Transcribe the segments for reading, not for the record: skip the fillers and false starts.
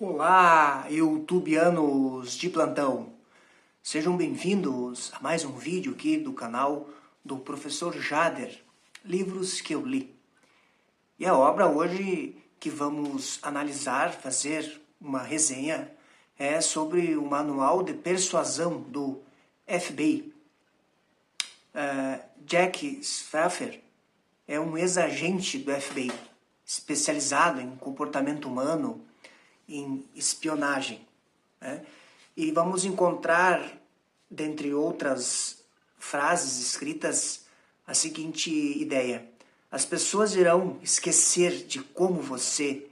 Olá, youtubianos de plantão! Sejam bem-vindos a mais um vídeo aqui do canal do Professor Jader, Livros que eu li. E a obra hoje que vamos analisar, fazer uma resenha, é sobre o Manual de Persuasão do FBI. Jack Schaffer é um ex-agente do FBI, especializado em comportamento humano, em espionagem, né? E vamos encontrar, dentre outras frases escritas, a seguinte ideia: as pessoas irão esquecer de como você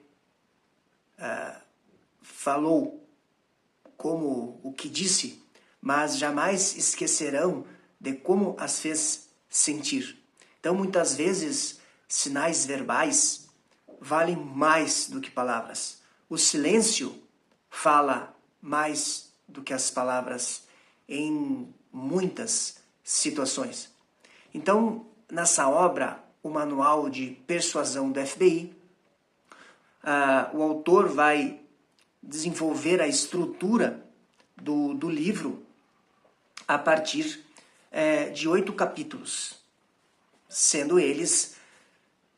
falou, como o que disse, mas jamais esquecerão de como as fez sentir. Então, muitas vezes, sinais verbais valem mais do que palavras. O silêncio fala mais do que as palavras em muitas situações. Então, nessa obra, o Manual de Persuasão do FBI, o autor vai desenvolver a estrutura do livro a partir de 8 capítulos, sendo eles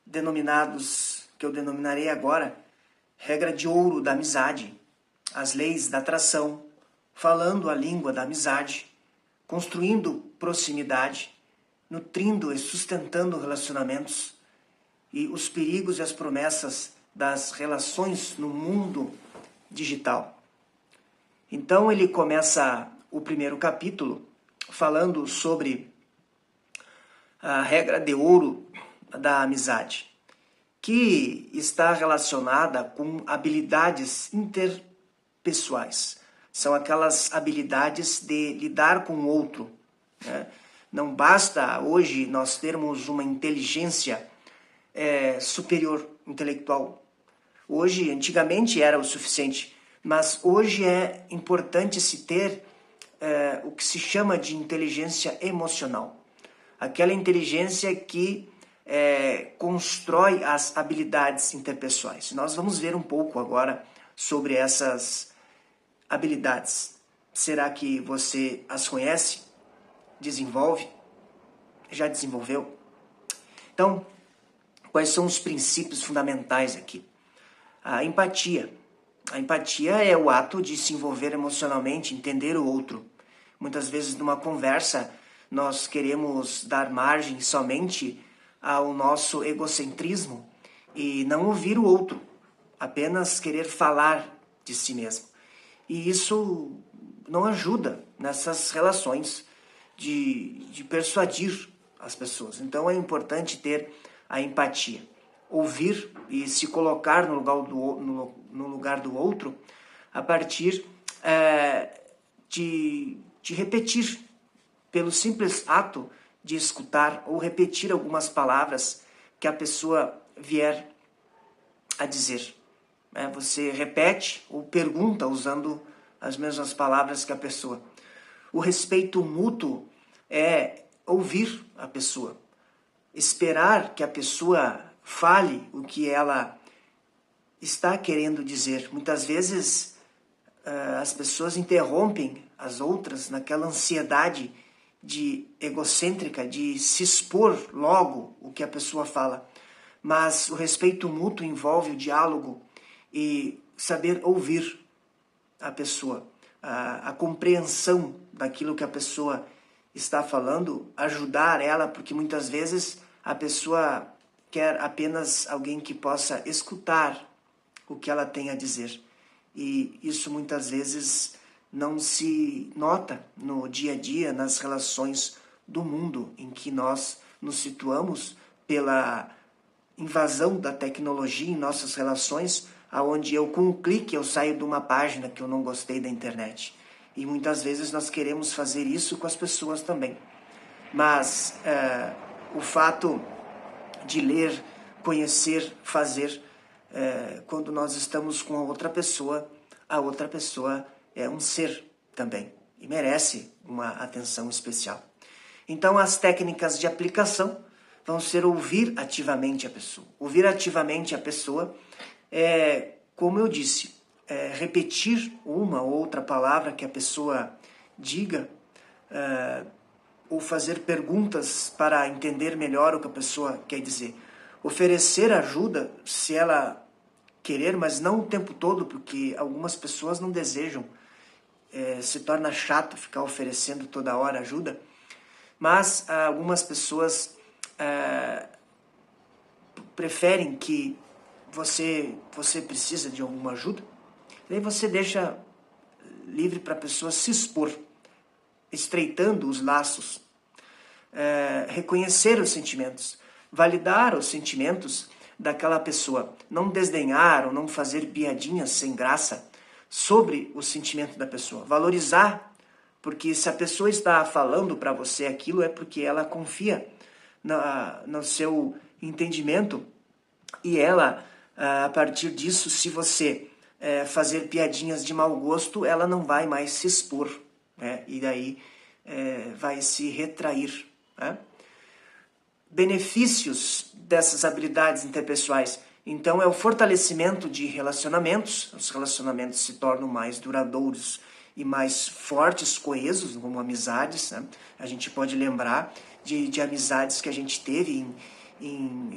denominados, que eu denominarei agora, regra de ouro da amizade, as leis da atração, falando a língua da amizade, construindo proximidade, nutrindo e sustentando relacionamentos e os perigos e as promessas das relações no mundo digital. Então ele começa o primeiro capítulo falando sobre a regra de ouro da amizade, que está relacionada com habilidades interpessoais. São aquelas habilidades de lidar com o outro, né? Não basta hoje nós termos uma inteligência superior intelectual. Hoje, antigamente era o suficiente, mas hoje é importante se ter o que se chama de inteligência emocional. Aquela inteligência que constrói as habilidades interpessoais. Nós vamos ver um pouco agora sobre essas habilidades. Será que você as conhece? Desenvolve? Já desenvolveu? Então, quais são os princípios fundamentais aqui? A empatia. A empatia é o ato de se envolver emocionalmente, entender o outro. Muitas vezes, numa conversa, nós queremos dar margem somente ao nosso egocentrismo e não ouvir o outro, apenas querer falar de si mesmo. E isso não ajuda nessas relações de persuadir as pessoas. Então é importante ter a empatia, ouvir e se colocar no lugar do outro a partir de repetir, pelo simples ato de escutar ou repetir algumas palavras que a pessoa vier a dizer. Você repete ou pergunta usando as mesmas palavras que a pessoa. O respeito mútuo é ouvir a pessoa, esperar que a pessoa fale o que ela está querendo dizer. Muitas vezes as pessoas interrompem as outras naquela ansiedade egocêntrica, de se expor logo o que a pessoa fala. Mas o respeito mútuo envolve o diálogo e saber ouvir a pessoa, a compreensão daquilo que a pessoa está falando, ajudar ela, porque muitas vezes a pessoa quer apenas alguém que possa escutar o que ela tem a dizer. E isso muitas vezes não se nota no dia a dia, nas relações do mundo em que nós nos situamos pela invasão da tecnologia em nossas relações, aonde com um clique eu saio de uma página que eu não gostei da internet. E muitas vezes nós queremos fazer isso com as pessoas também. Mas o fato de ler, conhecer, fazer, quando nós estamos com a outra pessoa é um ser também e merece uma atenção especial. Então, as técnicas de aplicação vão ser ouvir ativamente a pessoa. Ouvir ativamente a pessoa é, como eu disse, repetir uma ou outra palavra que a pessoa diga, ou fazer perguntas para entender melhor o que a pessoa quer dizer. Oferecer ajuda, se ela querer, mas não o tempo todo, porque algumas pessoas não desejam, se torna chato ficar oferecendo toda hora ajuda, mas algumas pessoas preferem que você precisa de alguma ajuda, daí você deixa livre para a pessoa se expor, estreitando os laços, reconhecer os sentimentos, validar os sentimentos daquela pessoa, não desdenhar ou não fazer piadinhas sem graça sobre o sentimento da pessoa, valorizar, porque se a pessoa está falando para você aquilo é porque ela confia no seu entendimento, e ela, a partir disso, se você fazer piadinhas de mau gosto, ela não vai mais se expor, né? E daí vai se retrair, né? Benefícios dessas habilidades interpessoais, então, é o fortalecimento de relacionamentos. Os relacionamentos se tornam mais duradouros e mais fortes, coesos, como amizades, né? A gente pode lembrar de amizades que a gente teve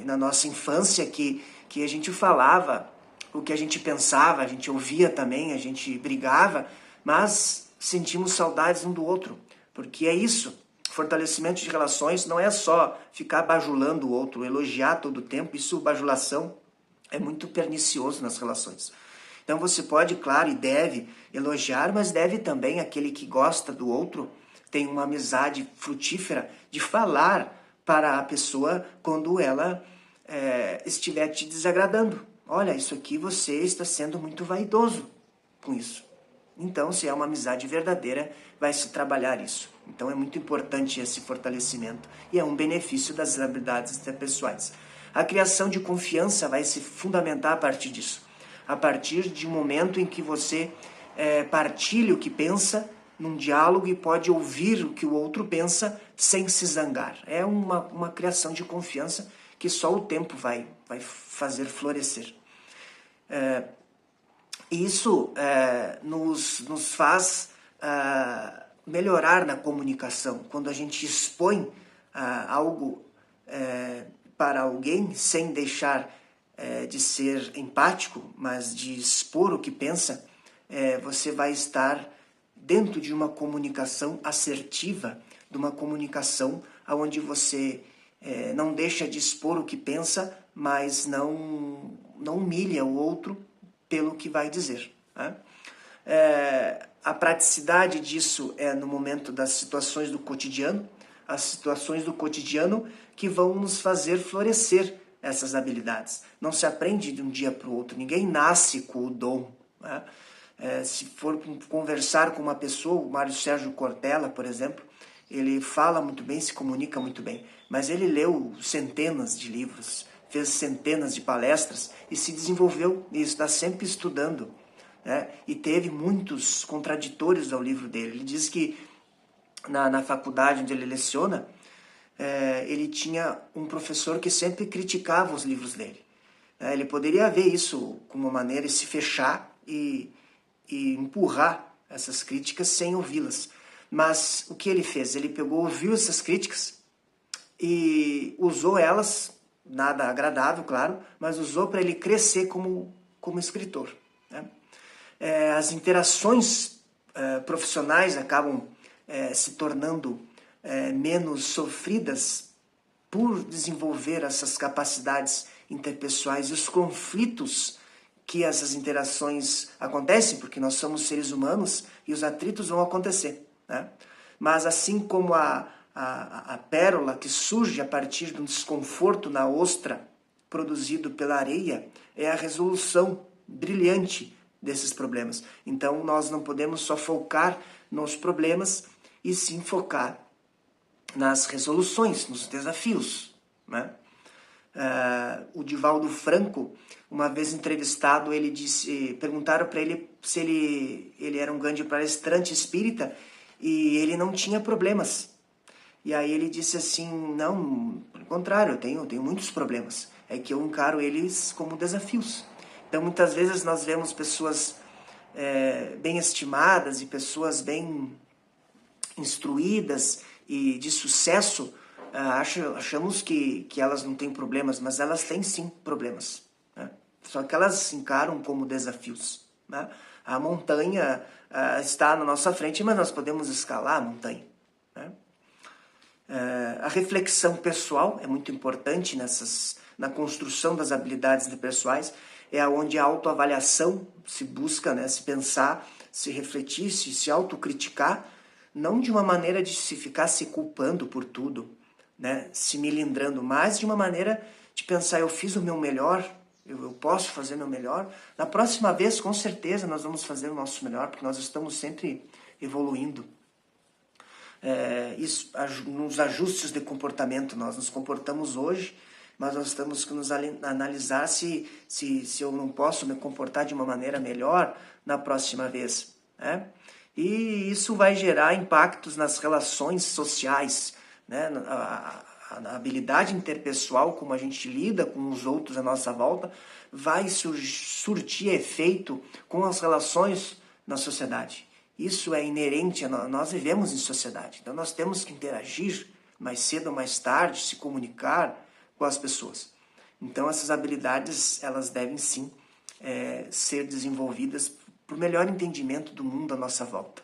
na nossa infância, que a gente falava o que a gente pensava, a gente ouvia também, a gente brigava, mas sentimos saudades um do outro, porque é isso. Fortalecimento de relações não é só ficar bajulando o outro, elogiar todo o tempo. Isso, bajulação, é muito pernicioso nas relações. Então você pode, claro, e deve elogiar, mas deve também, aquele que gosta do outro, tem uma amizade frutífera, de falar para a pessoa quando ela estiver te desagradando. Olha, isso aqui você está sendo muito vaidoso com isso. Então, se é uma amizade verdadeira, vai se trabalhar isso. Então, é muito importante esse fortalecimento e é um benefício das habilidades interpessoais. A criação de confiança vai se fundamentar a partir disso. A partir de um momento em que você partilha o que pensa num diálogo e pode ouvir o que o outro pensa sem se zangar. É uma criação de confiança que só o tempo vai fazer florescer. Isso nos faz melhorar na comunicação. Quando a gente expõe algo para alguém, sem deixar de ser empático, mas de expor o que pensa, você vai estar dentro de uma comunicação assertiva, de uma comunicação onde você não deixa de expor o que pensa, mas não humilha o outro pelo que vai dizer, né? A praticidade disso é no momento das situações do cotidiano, as situações do cotidiano que vão nos fazer florescer essas habilidades. Não se aprende de um dia para o outro, ninguém nasce com o dom, né? Se for conversar com uma pessoa, o Mário Sérgio Cortella, por exemplo, ele fala muito bem, se comunica muito bem, mas ele leu centenas de livros, fez centenas de palestras e se desenvolveu e está sempre estudando, né? E teve muitos contraditórios ao livro dele. Ele diz que na faculdade onde ele leciona, ele tinha um professor que sempre criticava os livros dele. Ele poderia ver isso como uma maneira de se fechar e empurrar essas críticas sem ouvi-las. Mas o que ele fez? Ele ouviu essas críticas e usou elas, nada agradável, claro, mas usou para ele crescer como escritor, né? As interações profissionais acabam se tornando menos sofridas por desenvolver essas capacidades interpessoais e os conflitos que essas interações acontecem, porque nós somos seres humanos e os atritos vão acontecer, né? Mas assim como a pérola que surge a partir de um desconforto na ostra produzido pela areia, é a resolução brilhante desses problemas. Então nós não podemos só focar nos problemas e sim focar nas resoluções, nos desafios, né? O Divaldo Franco, uma vez entrevistado, ele disse, perguntaram para ele se ele era um grande palestrante espírita e ele não tinha problemas. E aí ele disse assim, não, pelo contrário, eu tenho muitos problemas. É que eu encaro eles como desafios. Então muitas vezes nós vemos pessoas bem estimadas e pessoas bem instruídas e de sucesso, achamos que elas não têm problemas, mas elas têm sim problemas, né? Só que elas encaram como desafios, né? A montanha está na nossa frente, mas nós podemos escalar a montanha, né? A reflexão pessoal é muito importante na construção das habilidades interpessoais, é onde a autoavaliação se busca, né, se pensar, se refletir, se autocriticar, não de uma maneira de se ficar se culpando por tudo, né, se melindrando, mas de uma maneira de pensar, eu fiz o meu melhor, eu posso fazer o meu melhor, na próxima vez, com certeza, nós vamos fazer o nosso melhor, porque nós estamos sempre evoluindo. Isso, nos ajustes de comportamento, nós nos comportamos hoje, mas nós temos que nos analisar se eu não posso me comportar de uma maneira melhor na próxima vez, né? E isso vai gerar impactos nas relações sociais, né? A habilidade interpessoal, como a gente lida com os outros à nossa volta, vai surtir efeito com as relações na sociedade. Isso é inerente a nós vivemos em sociedade, então nós temos que interagir mais cedo ou mais tarde, se comunicar com as pessoas. Então essas habilidades, elas devem sim ser desenvolvidas para o melhor entendimento do mundo à nossa volta.